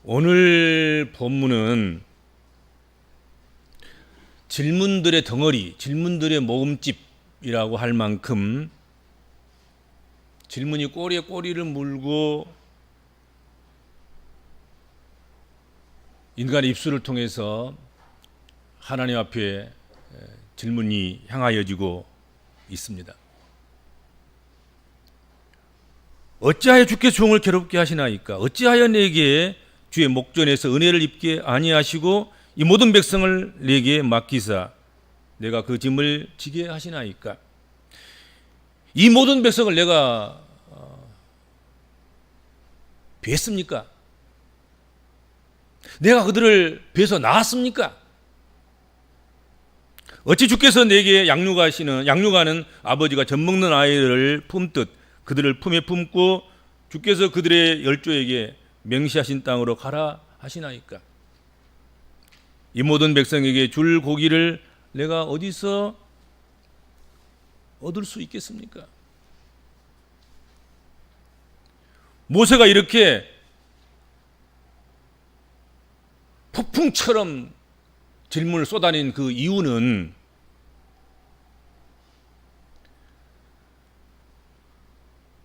오늘 본문은 질문들의 덩어리, 질문들의 모음집이라고 할 만큼 질문이 꼬리에 꼬리를 물고 인간의 입술을 통해서 하나님 앞에 질문이 향하여지고 있습니다. 어찌하여 주께서 종을 괴롭게 하시나이까? 어찌하여 내게 주의 목전에서 은혜를 입게 아니하시고 이 모든 백성을 내게 맡기사 내가 그 짐을 지게 하시나이까? 이 모든 백성을 내가 뵀습니까? 내가 그들을 뵈서 낳았습니까? 어찌 주께서 내게 양육하는 아버지가 젖먹는 아이를 품듯 그들을 품에 품고 주께서 그들의 열조에게 명시하신 땅으로 가라 하시나이까? 이 모든 백성에게 줄 고기를 내가 어디서 얻을 수 있겠습니까? 모세가 이렇게 폭풍처럼 질문을 쏟아낸 그 이유는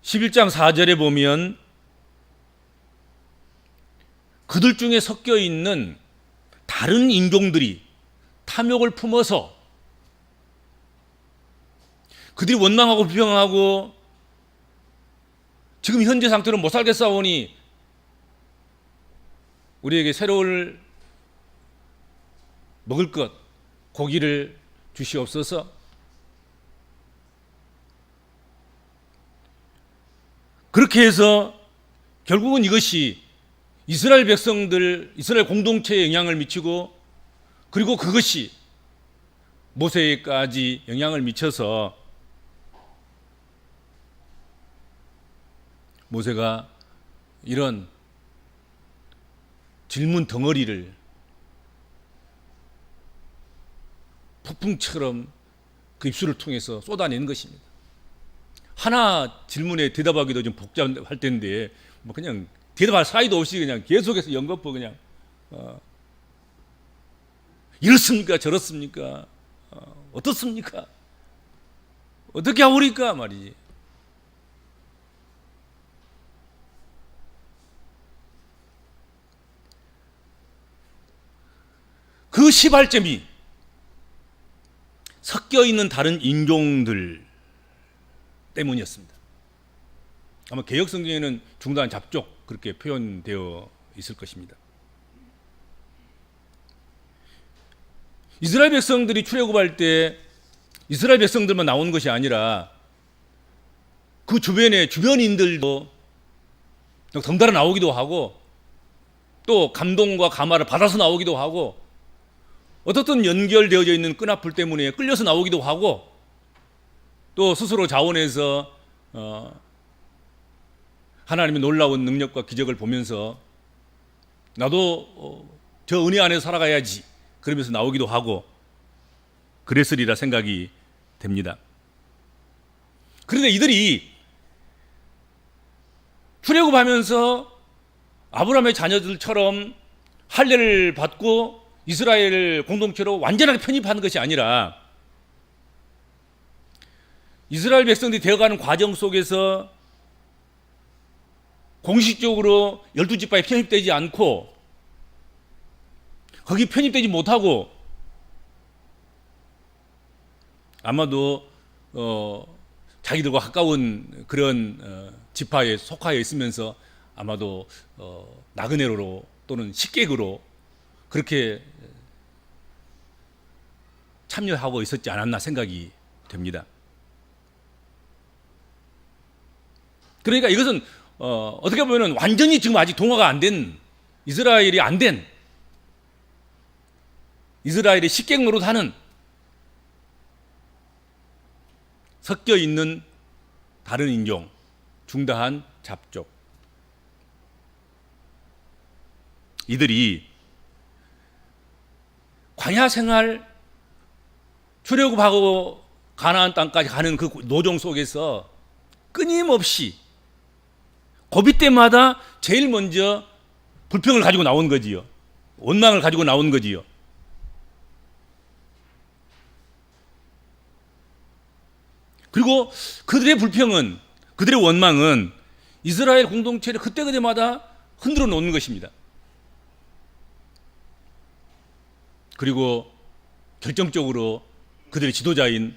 (11장 4절에) 보면 그들 중에 섞여 있는 다른 인종들이 탐욕을 품어서 그들이 원망하고 비평하고 지금 현재 상태로 못 살겠사오니 우리에게 새로운 먹을 것, 고기를 주시옵소서. 그렇게 해서 결국은 이것이 이스라엘 백성들, 이스라엘 공동체에 영향을 미치고 그리고 그것이 모세에까지 영향을 미쳐서 모세가 이런 질문 덩어리를 폭풍처럼 그 입술을 통해서 쏟아낸 것입니다. 하나 질문에 대답하기도 좀 복잡할 텐데 뭐 그냥 대답할 사이도 없이 그냥 계속해서 연거푸 그냥 이렇습니까 저렇습니까 어떻습니까 어떻게 하오리까 말이지. 그 시발점이 섞여 있는 다른 인종들 때문이었습니다. 아마 개역 성경에는 중단 잡족 그렇게 표현되어 있을 것입니다. 이스라엘 백성들이 출애굽할 때 이스라엘 백성들만 나온 것이 아니라 그 주변의 주변인들도 덩달아 나오기도 하고 또 감동과 감화를 받아서 나오기도 하고 어떻든 연결되어져 있는 끈앞을 때문에 끌려서 나오기도 하고 또 스스로 자원해서 하나님의 놀라운 능력과 기적을 보면서 나도 저 은혜 안에서 살아가야지 그러면서 나오기도 하고 그랬으리라 생각이 됩니다. 그런데 이들이 출애굽하면서 아브라함의 자녀들처럼 할례를 받고 이스라엘 공동체로 완전하게 편입하는 것이 아니라 이스라엘 백성들이 되어가는 과정 속에서 공식적으로 12지파에 편입되지 않고 거기 편입되지 못하고 아마도 자기들과 가까운 그런 지파에 속하여 있으면서 아마도 나그네로 또는 식객으로 그렇게 참여하고 있었지 않았나 생각이 됩니다. 그러니까 이것은 어떻게 보면 완전히 지금 아직 동화가 안 된 이스라엘이 안 된 이스라엘의 식객 노릇하는 섞여 있는 다른 인종, 중다한 잡족 이들이 광야 생활 출애굽하고 가나안 땅까지 가는 그 노정 속에서 끊임없이 고비 때마다 제일 먼저 불평을 가지고 나온 거지요. 원망을 가지고 나온 거지요. 그리고 그들의 불평은, 그들의 원망은 이스라엘 공동체를 그때그때마다 흔들어 놓는 것입니다. 그리고 결정적으로 그들의 지도자인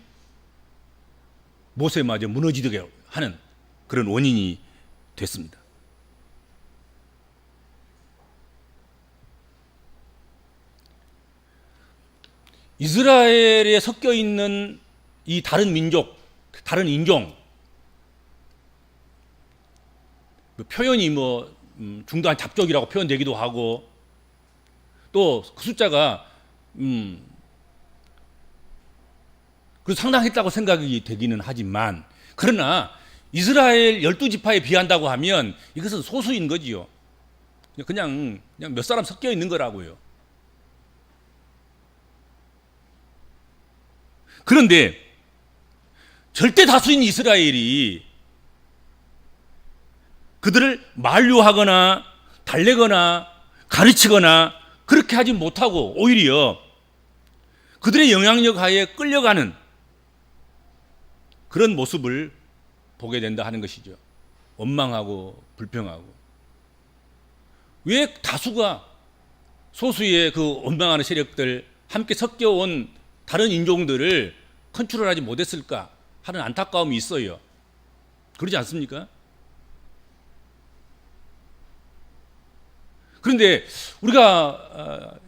모세마저 무너지게 하는 그런 원인이 됐습니다. 이스라엘에 섞여 있는 이 다른 민족, 다른 인종, 표현이 중도한 잡족이라고 표현되기도 하고, 또 그 숫자가 그래서 상당했다고 생각이 되기는 하지만, 그러나 이스라엘 12지파에 비한다고 하면 이것은 소수인 거지요. 그냥 몇 사람 섞여 있는 거라고요. 그런데 절대 다수인 이스라엘이 그들을 만류하거나 달래거나 가르치거나 그렇게 하지 못하고 오히려 그들의 영향력 하에 끌려가는 그런 모습을 보게 된다 하는 것이죠. 원망하고 불평하고. 왜 다수가 소수의 그 원망하는 세력들, 함께 섞여온 다른 인종들을 컨트롤하지 못했을까 하는 안타까움이 있어요. 그러지 않습니까? 그런데 우리가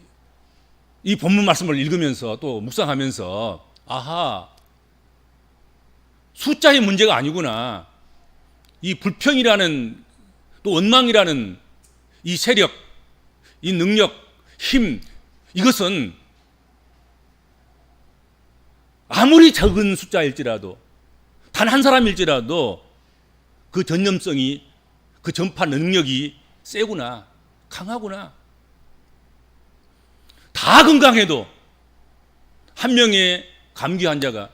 이 본문 말씀을 읽으면서 또 묵상하면서, 아하, 숫자의 문제가 아니구나. 이 불평이라는, 또 원망이라는 이 세력, 이 능력, 힘, 이것은 아무리 적은 숫자일지라도, 단 한 사람일지라도 그 전념성이, 그 전파 능력이 세구나, 강하구나. 다 건강해도 한 명의 감기 환자가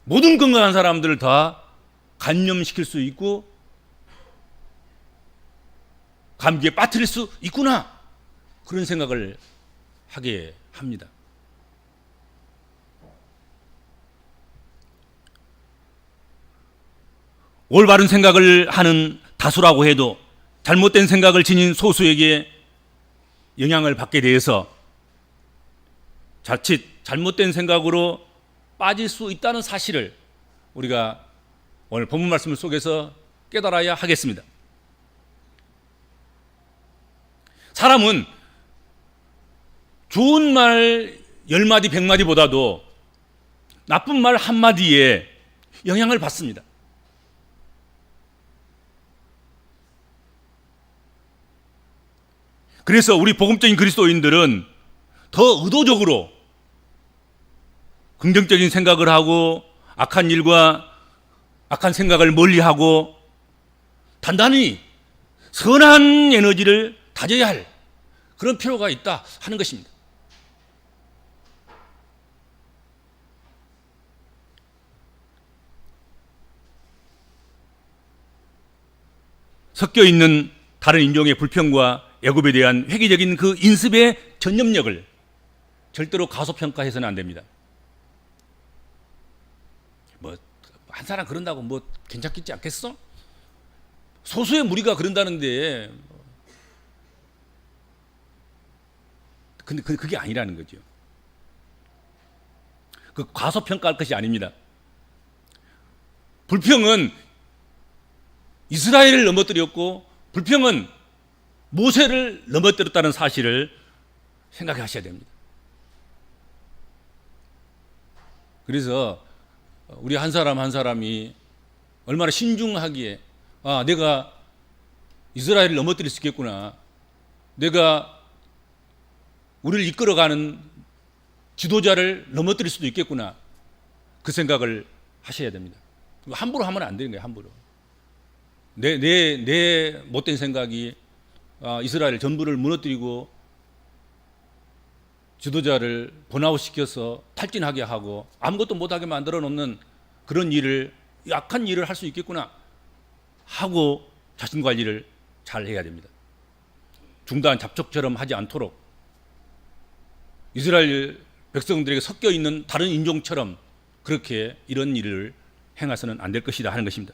모든 건강한 사람들을 다 감염시킬 수 있고 감기에 빠뜨릴 수 있구나, 그런 생각을 하게 합니다. 올바른 생각을 하는 다수라고 해도 잘못된 생각을 지닌 소수에게 영향을 받게 되어서 자칫 잘못된 생각으로 빠질 수 있다는 사실을 우리가 오늘 본문 말씀 속에서 깨달아야 하겠습니다. 사람은 좋은 말 10마디 100마디보다도 나쁜 말 한마디에 영향을 받습니다. 그래서 우리 복음적인 그리스도인들은 더 의도적으로 긍정적인 생각을 하고 악한 일과 악한 생각을 멀리하고 단단히 선한 에너지를 다져야 할 그런 필요가 있다 하는 것입니다. 섞여 있는 다른 인종의 불평과 애굽에 대한 획기적인 그 인습의 전념력을 절대로 가소평가해서는 안 됩니다. 한 사람 그런다고 괜찮겠지 않겠어? 소수의 무리가 그런다는데, 근데 그게 아니라는 거죠. 그 과소평가할 것이 아닙니다. 불평은 이스라엘을 넘어뜨렸고 불평은 모세를 넘어뜨렸다는 사실을 생각하셔야 됩니다. 그래서 우리 한 사람 한 사람이 얼마나 신중하기에, 내가 이스라엘을 넘어뜨릴 수 있겠구나, 내가 우리를 이끌어가는 지도자를 넘어뜨릴 수도 있겠구나, 그 생각을 하셔야 됩니다. 함부로 하면 안 되는 거예요. 함부로 내 못된 생각이 이스라엘 전부를 무너뜨리고 지도자를 번아웃 시켜서 탈진하게 하고 아무것도 못하게 만들어 놓는 그런 일을, 약한 일을 할 수 있겠구나 하고 자신 관리를 잘 해야 됩니다. 중단 잡족처럼 하지 않도록 이스라엘 백성들에게 섞여 있는 다른 인종처럼 그렇게 이런 일을 행해서는 안 될 것이다 하는 것입니다.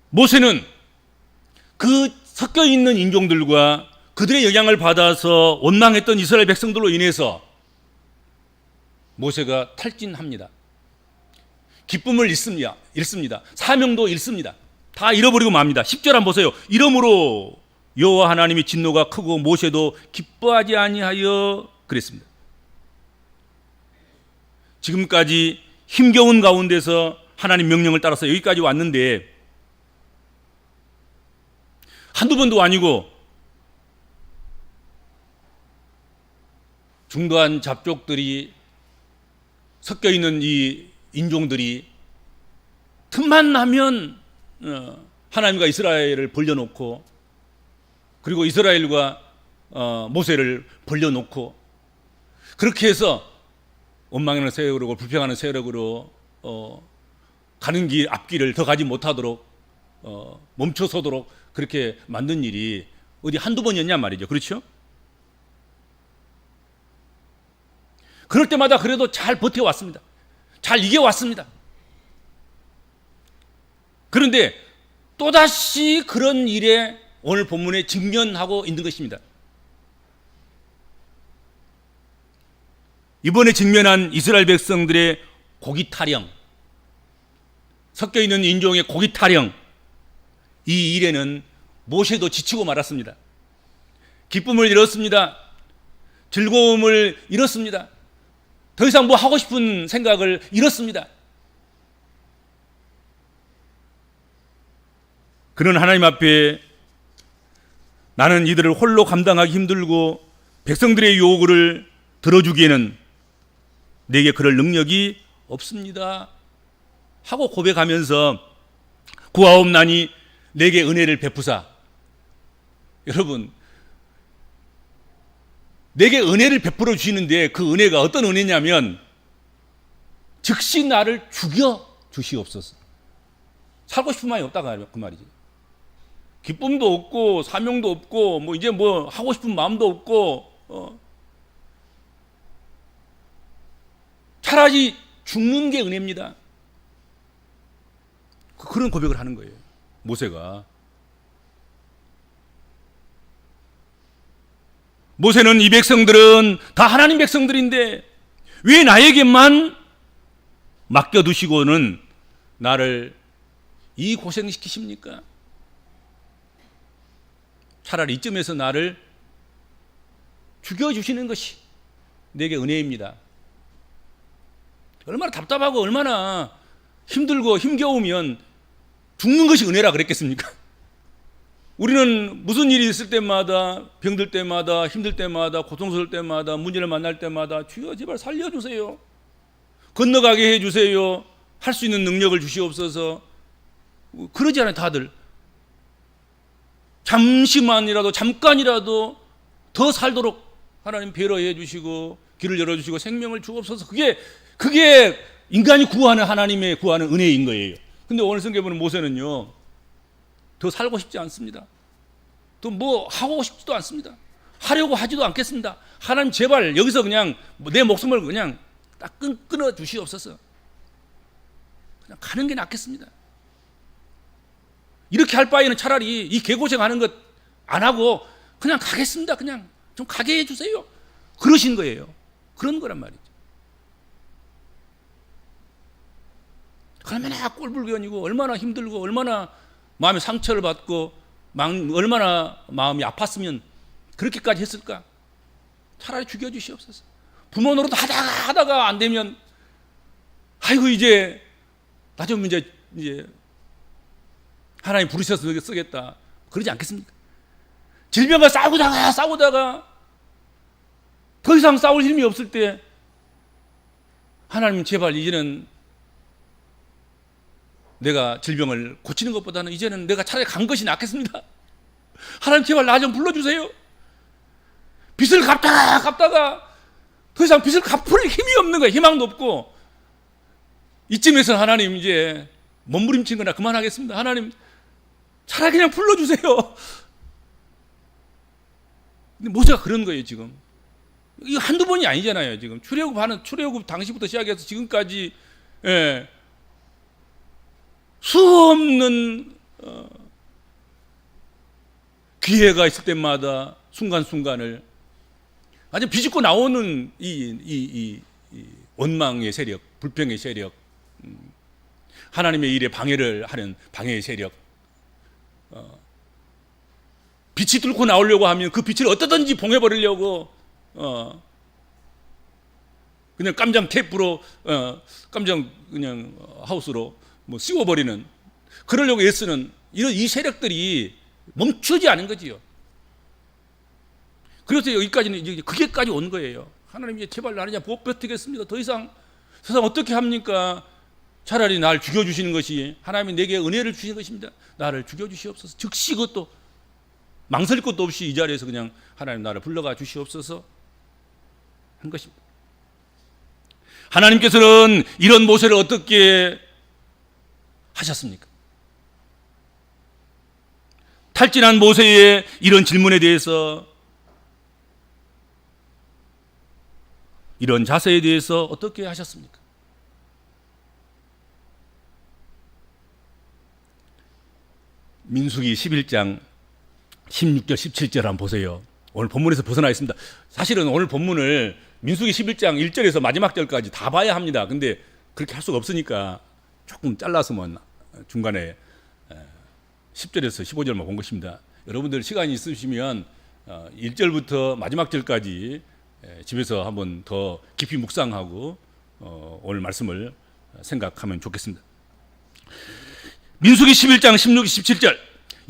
모세는 그 섞여 있는 인종들과 그들의 영향을 받아서 원망했던 이스라엘 백성들로 인해서 모세가 탈진합니다. 기쁨을 잃습니다. 사명도 잃습니다. 다 잃어버리고 맙니다. 10절 한번 보세요. 이러므로 여호와 하나님의 진노가 크고 모세도 기뻐하지 아니하여 그랬습니다. 지금까지 힘겨운 가운데서 하나님 명령을 따라서 여기까지 왔는데 한두 번도 아니고 중간 잡족들이 섞여 있는 이 인종들이 틈만 나면 하나님과 이스라엘을 벌려놓고 그리고 이스라엘과 모세를 벌려놓고 그렇게 해서 원망하는 세력으로 불평하는 세력으로 가는 길 앞길을 더 가지 못하도록 멈춰서도록 그렇게 만든 일이 어디 한두 번이었냐 말이죠. 그렇죠? 그럴 때마다 그래도 잘 버텨왔습니다. 잘 이겨왔습니다. 그런데 또다시 그런 일에 오늘 본문에 직면하고 있는 것입니다. 이번에 직면한 이스라엘 백성들의 고기 타령, 섞여 있는 인종의 고기 타령, 이 일에는 모세도 지치고 말았습니다. 기쁨을 잃었습니다. 즐거움을 잃었습니다. 더 이상 뭐 하고 싶은 생각을 잃었습니다. 그는 하나님 앞에 나는 이들을 홀로 감당하기 힘들고 백성들의 요구를 들어주기에는 내게 그럴 능력이 없습니다 하고 고백하면서 구하옵나니 내게 은혜를 베푸사. 여러분, 내게 은혜를 베풀어 주시는데 그 은혜가 어떤 은혜냐면 즉시 나를 죽여 주시옵소서. 살고 싶은 마음이 없다 그 말이지. 기쁨도 없고 사명도 없고 뭐 이제 뭐 하고 싶은 마음도 없고 차라리 죽는 게 은혜입니다. 그런 고백을 하는 거예요. 모세가. 모세는 이 백성들은 다 하나님 백성들인데 왜 나에게만 맡겨두시고는 나를 이 고생시키십니까? 차라리 이쯤에서 나를 죽여주시는 것이 내게 은혜입니다. 얼마나 답답하고 얼마나 힘들고 힘겨우면 죽는 것이 은혜라 그랬겠습니까? 우리는 무슨 일이 있을 때마다 병들 때마다 힘들 때마다 고통스러울 때마다 문제를 만날 때마다 주여 제발 살려주세요. 건너가게 해주세요. 할 수 있는 능력을 주시옵소서. 그러지 않아요 다들. 잠시만이라도 잠깐이라도 더 살도록 하나님 배려해 주시고 길을 열어주시고 생명을 주옵소서. 그게 인간이 구하는 하나님의 구하는 은혜인 거예요. 근데 오늘 성경에 보는 모세는요 더 살고 싶지 않습니다. 또 뭐 하고 싶지도 않습니다. 하려고 하지도 않겠습니다. 하나님 제발 여기서 그냥 내 목숨을 그냥 딱 끊어 주시옵소서. 그냥 가는 게 낫겠습니다. 이렇게 할 바에는 차라리 이 개고생하는 것 안 하고 그냥 가겠습니다. 그냥 좀 가게 해주세요. 그러신 거예요. 그런 거란 말이죠. 얼마나 꼴불견이고 얼마나 힘들고 얼마나 마음에 상처를 받고 얼마나 마음이 아팠으면 그렇게까지 했을까? 차라리 죽여주시옵소서. 부모 노릇 하다가 안 되면 아이고 이제 나 좀 이제 하나님 부르셔서 쓰겠다. 그러지 않겠습니까? 질병과 싸우다가 더 이상 싸울 힘이 없을 때 하나님 제발 이제는 내가 질병을 고치는 것보다는 이제는 내가 차라리 간 것이 낫겠습니다. 하나님 제발 나 좀 불러주세요. 빚을 갚다가 더 이상 빚을 갚을 힘이 없는 거예요. 희망도 없고 이쯤에서 하나님 이제 몸부림친 거나 그만하겠습니다. 하나님 차라리 그냥 불러주세요. 근데 모세가 그런 거예요, 지금. 이거 한두 번이 아니잖아요, 지금. 출애굽 당시부터 시작해서 지금까지, 예, 수없는 기회가 있을 때마다 순간순간을 아주 비집고 나오는 이 원망의 세력, 불평의 세력, 하나님의 일에 방해를 하는 방해의 세력, 빛이 뚫고 나오려고 하면 그 빛을 어떠든지 봉해버리려고 그냥 깜장 테이프로 깜장 그냥 하우스로 뭐 씌워버리는, 그러려고 애쓰는 이런 이 세력들이 멈추지 않은 거지요. 그래서 여기까지는 이제 그게까지 온 거예요. 하나님, 이제 제발 나를 못 버티겠습니다. 더 이상 세상 어떻게 합니까? 차라리 나를 죽여주시는 것이, 하나님이 내게 은혜를 주시는 것입니다. 나를 죽여주시옵소서. 즉시 그것도 망설일 것도 없이 이 자리에서 그냥 하나님 나를 불러가 주시옵소서 한 것입니다. 하나님께서는 이런 모세를 어떻게 하셨습니까? 탈진한 모세의 이런 질문에 대해서, 이런 자세에 대해서 어떻게 하셨습니까? 민수기 11장 16절 17절 한번 보세요. 오늘 본문에서 벗어나 있습니다. 사실은 오늘 본문을 민수기 11장 1절에서 마지막 절까지 다 봐야 합니다. 근데 그렇게 할 수가 없으니까 조금 잘라서만 중간에 10절에서 15절만 본 것입니다. 여러분들 시간이 있으시면 1절부터 마지막 절까지 집에서 한번 더 깊이 묵상하고 오늘 말씀을 생각하면 좋겠습니다. 민수기 11장 16, 17절.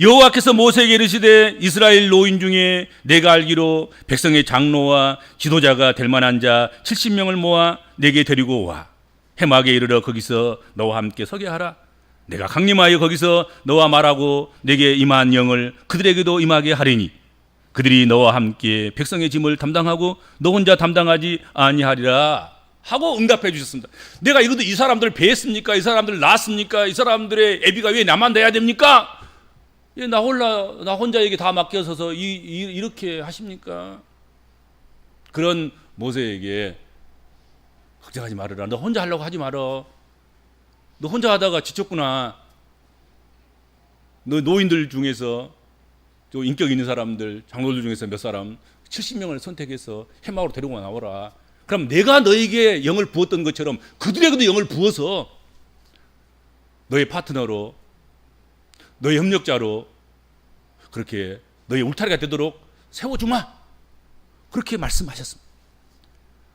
여호와께서 모세에게 이르시되 이스라엘 노인 중에 내가 알기로 백성의 장로와 지도자가 될 만한 자 70명을 모아 내게 데리고 와 해막에 이르러 거기서 너와 함께 서게 하라. 내가 강림하여 거기서 너와 말하고 내게 임한 영을 그들에게도 임하게 하리니 그들이 너와 함께 백성의 짐을 담당하고 너 혼자 담당하지 아니하리라 하고 응답해 주셨습니다. 내가 이것도 이 사람들 배했습니까? 이 사람들 낳았습니까? 이 사람들의 애비가 왜 나만 돼야 됩니까? 나 혼자에게 다 맡겨서서 이렇게 하십니까? 그런 모세에게 걱정하지 말아라. 너 혼자 하려고 하지 말어. 너 혼자 하다가 지쳤구나. 너 노인들 중에서 좀 인격 있는 사람들, 장로들 중에서 몇 사람 70명을 선택해서 해막으로 데리고 나오라. 그럼 내가 너에게 영을 부었던 것처럼 그들에게도 영을 부어서 너의 파트너로, 너의 협력자로 그렇게 너의 울타리가 되도록 세워주마. 그렇게 말씀하셨습니다.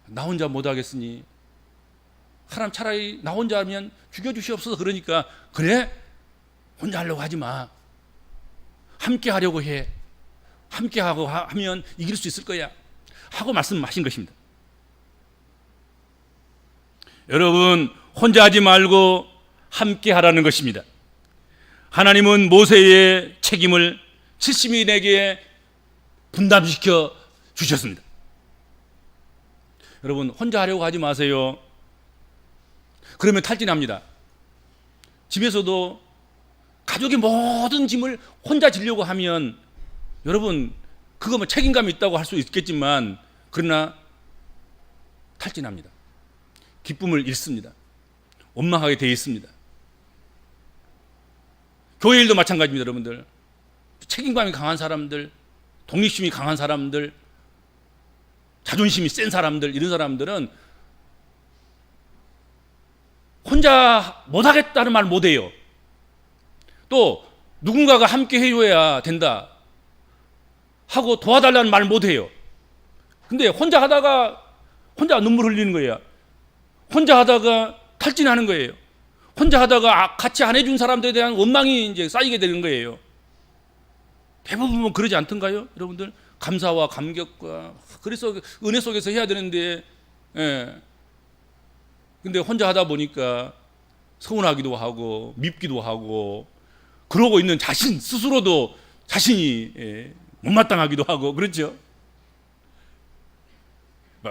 나 혼자 못하겠으니 하나님 차라리 나 혼자 하면 죽여주시옵소서. 그러니까 그래? 혼자 하려고 하지 마. 함께 하려고 해. 함께 하고 하면 이길 수 있을 거야 하고 말씀하신 것입니다. 여러분, 혼자 하지 말고 함께 하라는 것입니다. 하나님은 모세의 책임을 70인에게 분담시켜 주셨습니다. 여러분, 혼자 하려고 하지 마세요. 그러면 탈진합니다. 집에서도 가족의 모든 짐을 혼자 지려고 하면 여러분, 그거 뭐 책임감이 있다고 할 수 있겠지만 그러나 탈진합니다. 기쁨을 잃습니다. 원망하게 되어 있습니다. 교회 일도 마찬가지입니다. 여러분들, 책임감이 강한 사람들, 독립심이 강한 사람들, 자존심이 센 사람들, 이런 사람들은 혼자 못하겠다는 말 못해요. 또 누군가가 함께 해줘야 된다 하고 도와달라는 말 못해요. 근데 혼자 하다가 혼자 눈물 흘리는 거예요. 혼자 하다가 탈진하는 거예요. 혼자 하다가 같이 안 해준 사람들에 대한 원망이 이제 쌓이게 되는 거예요. 대부분 그러지 않던가요? 여러분들, 감사와 감격과, 그래서 은혜 속에서 해야 되는데, 예. 근데 혼자 하다 보니까 서운하기도 하고 밉기도 하고, 그러고 있는 자신 스스로도 자신이 못마땅하기도 하고, 그렇죠?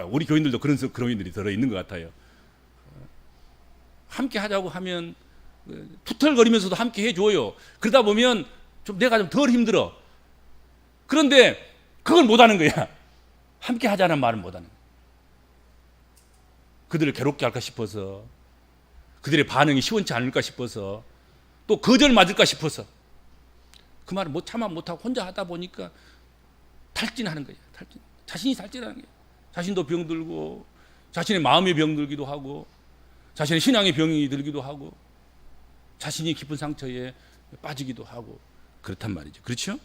우리 교인들도 그런 교인들이 들어있는 것 같아요. 함께 하자고 하면 투덜거리면서도 함께 해줘요. 그러다 보면 좀 내가 좀 덜 힘들어. 그런데 그걸 못하는 거야. 함께 하자는 말은 못하는 거야. 그들을 괴롭게 할까 싶어서, 그들의 반응이 시원치 않을까 싶어서, 또 거절 맞을까 싶어서 그 말을 못 참아 못하고 혼자 하다 보니까 탈진하는 거예요. 자신이 탈진하는 거예요. 자신도 병들고, 자신의 마음의 병들기도 하고, 자신의 신앙의 병이 들기도 하고, 자신이 깊은 상처에 빠지기도 하고 그렇단 말이죠. 그렇죠?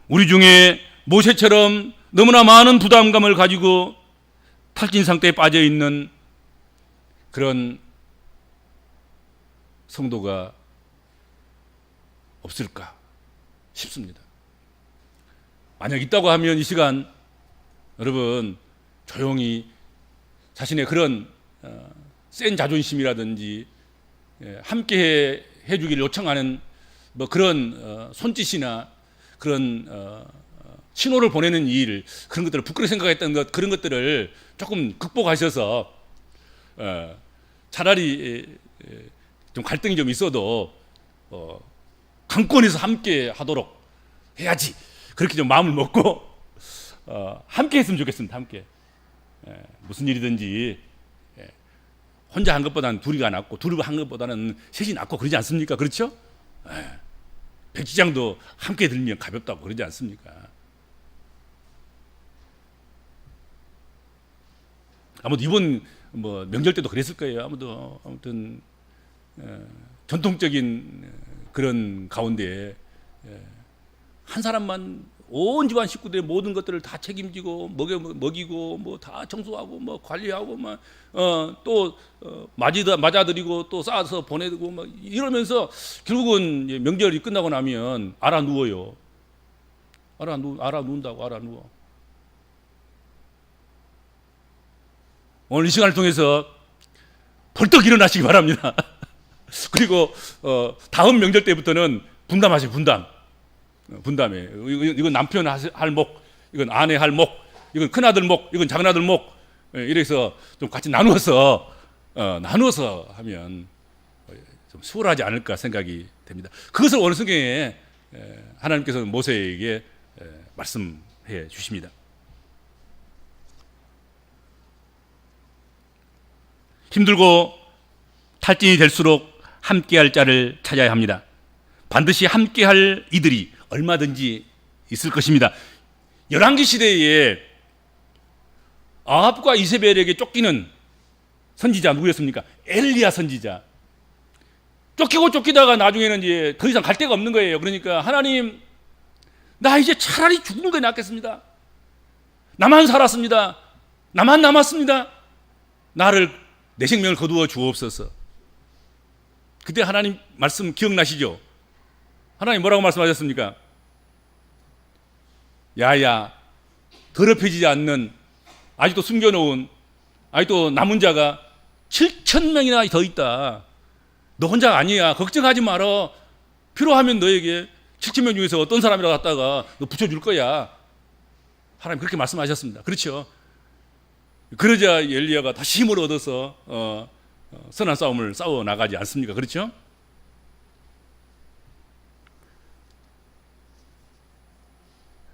우리 중에 모세처럼 너무나 많은 부담감을 가지고 탈진 상태에 빠져 있는 그런 성도가 없을까 싶습니다. 만약 있다고 하면 이 시간 여러분 조용히 자신의 그런 센 자존심이라든지 함께 해주기를 요청하는 뭐 그런 손짓이나 그런 신호를 보내는 일, 그런 것들을 부끄럽게 생각했던 것, 그런 것들을 조금 극복하셔서 차라리 좀 갈등이 좀 있어도 강권에서 함께 하도록 해야지, 그렇게 좀 마음을 먹고 함께 했으면 좋겠습니다. 함께 무슨 일이든지 혼자 한 것보다는 둘이가 낫고, 둘이 한 것보다는 셋이 낫고 그러지 않습니까? 그렇죠? 백지장도 함께 들면 가볍다고 그러지 않습니까? 아무튼 이번 뭐 명절 때도 그랬을 거예요. 아무튼 전통적인 그런 가운데 한 사람만 온 집안 식구들의 모든 것들을 다 책임지고 먹이고 뭐 다 청소하고 뭐 관리하고 막 또 맞아들이고 또 싸서 보내고 막 이러면서 결국은 명절이 끝나고 나면 알아 누워요. 알아 누운다고 알아 누워. 오늘 이 시간을 통해서 벌떡 일어나시기 바랍니다. 그리고 다음 명절 때부터는 분담하세요. 분담해. 이건 남편 할 목, 이건 아내 할 목, 이건 큰아들 목, 이건 작은아들 목. 이래서 좀 같이 나누어서 하면 좀 수월하지 않을까 생각이 됩니다. 그것을 오늘 성경에 하나님께서 모세에게 말씀해 주십니다. 힘들고 탈진이 될수록 함께할 자를 찾아야 합니다. 반드시 함께할 이들이 얼마든지 있을 것입니다. 열왕기 시대에 아합과 이세벨에게 쫓기는 선지자 누구였습니까? 엘리야 선지자. 쫓기다가 나중에는 이제 더 이상 갈 데가 없는 거예요. 그러니까 하나님, 나 이제 차라리 죽는 게 낫겠습니다. 나만 살았습니다. 나만 남았습니다. 나를 내 생명을 거두어 주옵소서. 그때 하나님 말씀 기억나시죠? 하나님 뭐라고 말씀하셨습니까? 야야, 더럽혀지지 않는, 아직도 숨겨놓은, 아직도 남은 자가 7,000명이나 더 있다. 너 혼자 아니야. 걱정하지 마라. 필요하면 너에게 7,000명 중에서 어떤 사람이라도 갖다가 너 붙여줄 거야. 하나님 그렇게 말씀하셨습니다. 그렇죠? 그러자 엘리야가 다시 힘을 얻어서 선한 싸움을 싸워 나가지 않습니까? 그렇죠?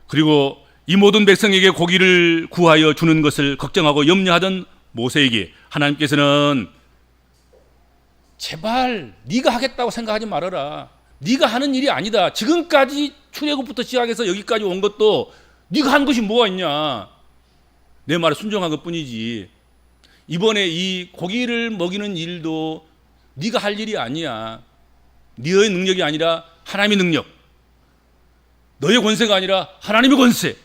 그리고 이 모든 백성에게 고기를 구하여 주는 것을 걱정하고 염려하던 모세에게 하나님께서는 제발 네가 하겠다고 생각하지 말아라. 네가 하는 일이 아니다. 지금까지 출애굽부터 시작해서 여기까지 온 것도 네가 한 것이 뭐가 있냐. 내 말에 순종한 것뿐이지. 이번에 이 고기를 먹이는 일도 네가 할 일이 아니야. 네의 능력이 아니라 하나님의 능력. 너의 권세가 아니라 하나님의 권세.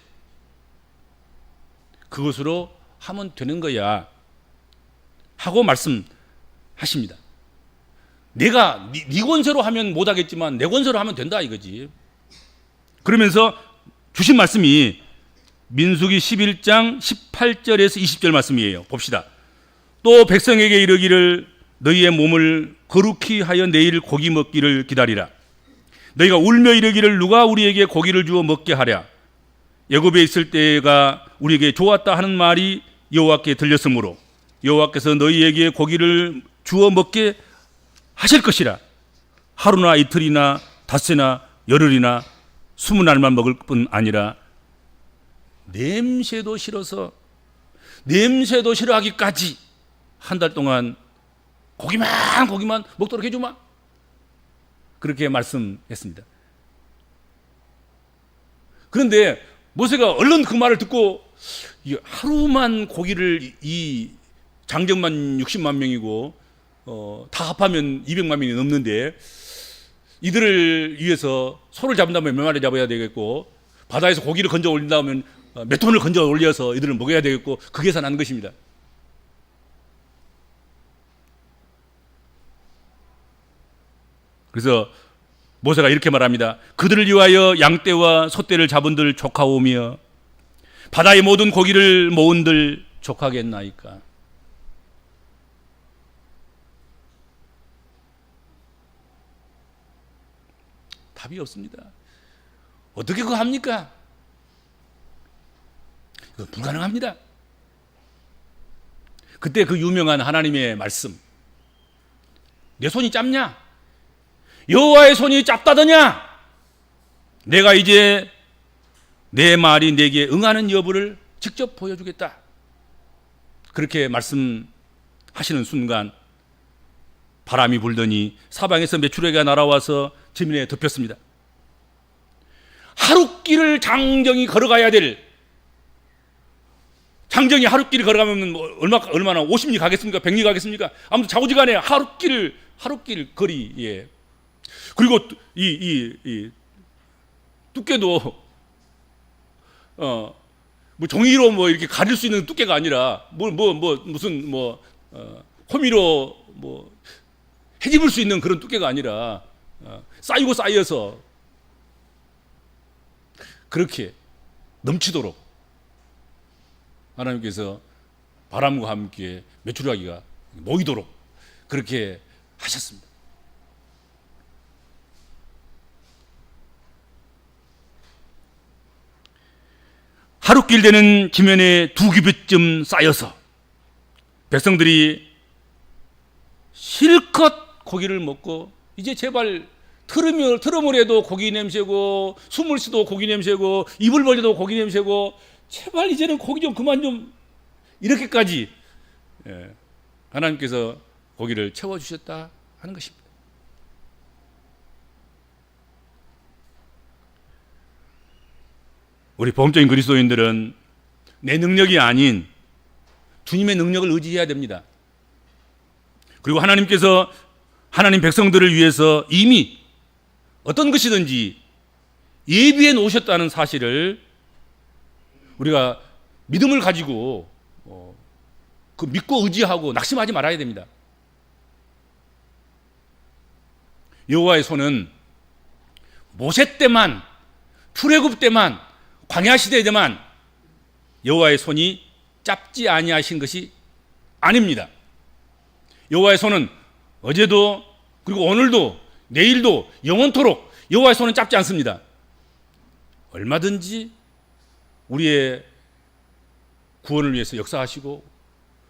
그것으로 하면 되는 거야 하고 말씀하십니다. 내가 네 권세로 하면 못하겠지만 내 권세로 하면 된다 이거지. 그러면서 주신 말씀이 민수기 11장 18절에서 20절 말씀이에요. 봅시다. 또 백성에게 이르기를 너희의 몸을 거룩히 하여 내일 고기 먹기를 기다리라. 너희가 울며 이르기를 누가 우리에게 고기를 주어 먹게 하랴. 애굽에 있을 때가 우리에게 좋았다 하는 말이 여호와께 들렸으므로 여호와께서 너희에게 고기를 주어 먹게 하실 것이라. 하루나 이틀이나 닷새나 열흘이나 20날만 먹을 뿐 아니라 냄새도 싫어서 냄새도 싫어하기까지 한 달 동안 고기만 먹도록 해주마. 그렇게 말씀했습니다. 그런데 모세가 얼른 그 말을 듣고 하루만 고기를 이 장정만 60만 명이고 다 합하면 200만 명이 넘는데 이들을 위해서 소를 잡는다면 몇 마리 잡아야 되겠고 바다에서 고기를 건져 올린다면 몇 톤을 건져 올려서 이들을 먹여야 되겠고 그 계산하는 것입니다. 그래서 모세가 이렇게 말합니다. 그들을 위하여 양떼와 소떼를 잡은들 족하오며 바다의 모든 고기를 모은들 족하겠나이까. 답이 없습니다. 어떻게 그거 합니까? 그거 불가능합니다. 그때 그 유명한 하나님의 말씀, 내 손이 짧냐? 여호와의 손이 짧다더냐? 내가 이제 내 말이 내게 응하는 여부를 직접 보여주겠다. 그렇게 말씀하시는 순간 바람이 불더니 사방에서 메추라기가 날아와서 지면에 덮였습니다. 하룻길을 장정이 걸어가야 될, 장정이 하룻길을 걸어가면 얼마나 50리 가겠습니까? 100리 가겠습니까? 아무튼 좌우지간에 하룻길 거리에, 그리고 이 두께도 뭐 종이로 뭐 이렇게 가릴 수 있는 두께가 아니라 무슨 호미로 뭐 헤집을 수 있는 그런 두께가 아니라 쌓여서 그렇게 넘치도록 하나님께서 바람과 함께 메추라기가 모이도록 그렇게 하셨습니다. 하룻길 되는 지면에 2규빗쯤 쌓여서 백성들이 실컷 고기를 먹고 이제 제발 트름을 해도 고기 냄새고 숨을 쉬도 고기 냄새고 입을 벌려도 고기 냄새고 제발 이제는 고기 좀 그만 좀 이렇게까지 하나님께서 고기를 채워주셨다 하는 것입니다. 우리 보험적인 그리스도인들은 내 능력이 아닌 주님의 능력을 의지해야 됩니다. 그리고 하나님께서 하나님 백성들을 위해서 이미 어떤 것이든지 예비해 놓으셨다는 사실을 우리가 믿음을 가지고 그 믿고 의지하고 낙심하지 말아야 됩니다. 여호와의 손은 모세 때만, 출애굽 때만, 광야 시대 때만 여호와의 손이 짧지 아니하신 것이 아닙니다. 여호와의 손은 어제도 그리고 오늘도 내일도 영원토록 여호와의 손은 짧지 않습니다. 얼마든지 우리의 구원을 위해서 역사하시고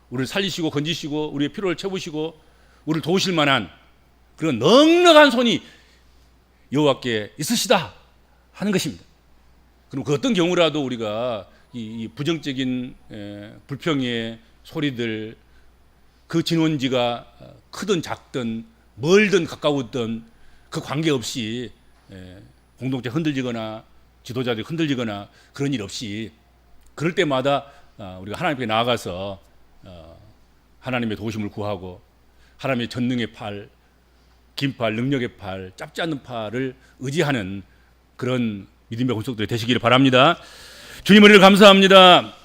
우리를 살리시고 건지시고 우리의 필요를 채우시고 우리를 도우실 만한 그런 넉넉한 손이 여호와께 있으시다 하는 것입니다. 그럼 그 어떤 경우라도 우리가 이 부정적인 불평의 소리들, 그 진원지가 크든 작든 멀든 가까웠든 그 관계없이 공동체 흔들리거나 지도자들이 흔들리거나 그런 일 없이 그럴 때마다 우리가 하나님께 나아가서 하나님의 도우심을 구하고 하나님의 전능의 팔, 긴 팔, 능력의 팔, 짧지 않는 팔을 의지하는 그런 믿음의 권속들이 되시기를 바랍니다. 주님 은혜를 감사합니다.